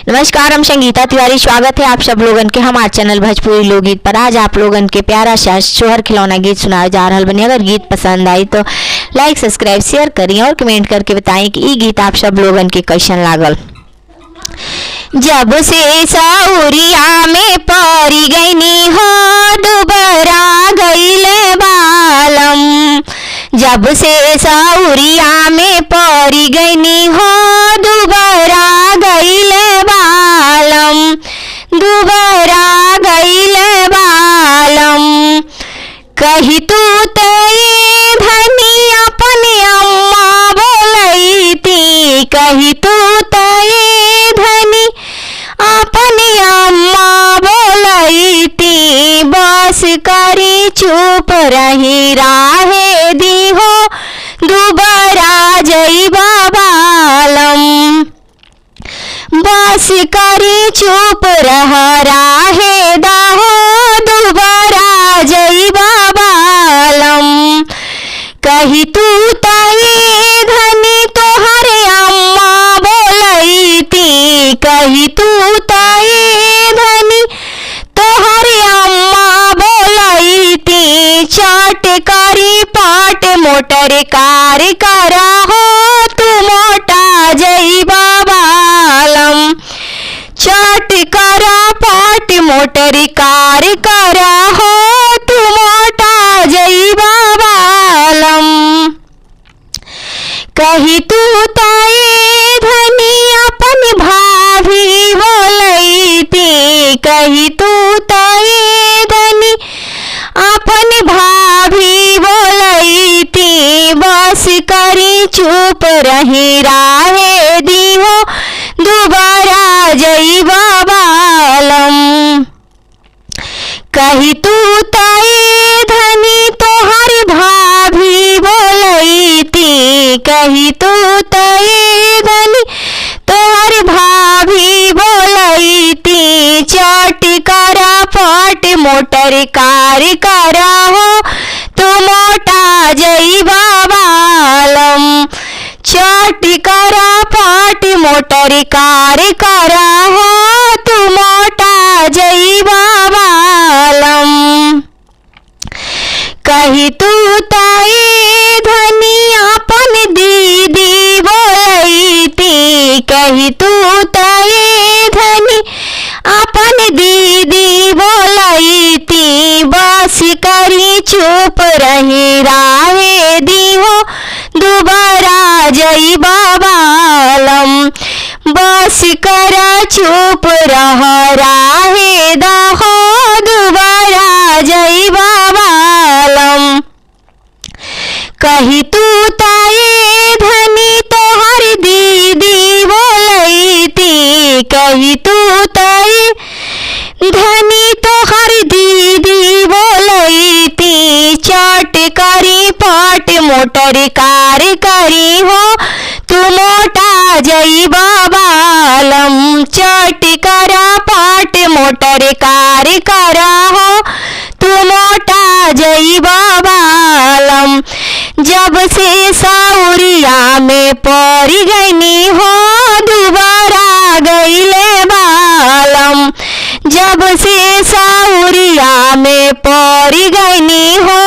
नमस्कार, हम संगीता तिवारी। स्वागत है आप सब लोगन के हमारे चैनल भोजपुरी लोकगीत पर। आज आप लोगन के प्यारा सा सोहर खिलौना गीत सुनाया जा रहा बनी। अगर गीत पसंद आई तो लाइक, सब्सक्राइब, शेयर करिए और कमेंट करके बताएं कि ये गीत आप सब लोगन के कैसन लागल। जब से साउरिया में परी गईनी हो दुबरा गईले बालम। जब से साउरिया में परी गईनी हो दुबरा गईले बालम, दुबरा गईले बालम। कही तू तई धनी अपने अम्मा बोलैती, कही तू तई धनी अपने अम्मा बोलैती। बस करी चुप रही राहे दी हो दुबरा जइबा बालम। बस करी चुप रह राहे दाहो दुबरा जइबा बालम। कही तू तई धनी तोहरे अम्मा बोलैती, कही तू तई धनी तोहरे अम्मा बोलैती। चाट करी पाट मोटर कार करा हो तू मोटा जइबा बालम। चाट करा पाट मोटर कार करा हो तू मोटा जइबा बालम। कही तू तई धनी अपन भाभी बोलैती, कही तू तई धनी अपन भाभी बोलैती। बस करी चुप रही राहे दी हो दुबारा जइबा बालम। कही तू तई धनी तोहर भाभी बोलैती, कही तू तई धनी तोहर भाभी बोलैती। चाट करा पाट मोटर कार करा हो तू मोटा जइबा बालम। चाट करा पाट मोटर कार करा हो तू मोटा जइबा बालम। कही तू तई धनी अपन दीदी बोलैती, कही तू तई धनी अपन दीदी बोलैती। बस करी चुप रही राहे दी हो दुबारा जइबा बालम। बस करा चुप रह राहे दहो दुबारा जइबा बालम। कही तू तई धनी तोहर दीदी बोलैती, कही तू तई धनी तोहर दीदी बोलैती। चाट करी पाट मोटर कार करी हो तू मोटा जइबा बालम। चाट करा पाट मोटर कार करा हो तू मोटा जइबा बालम। जब से साउरिया में परी गईनी हो दुबारा गईले बालम। जब से साउरिया में परी गईनी हो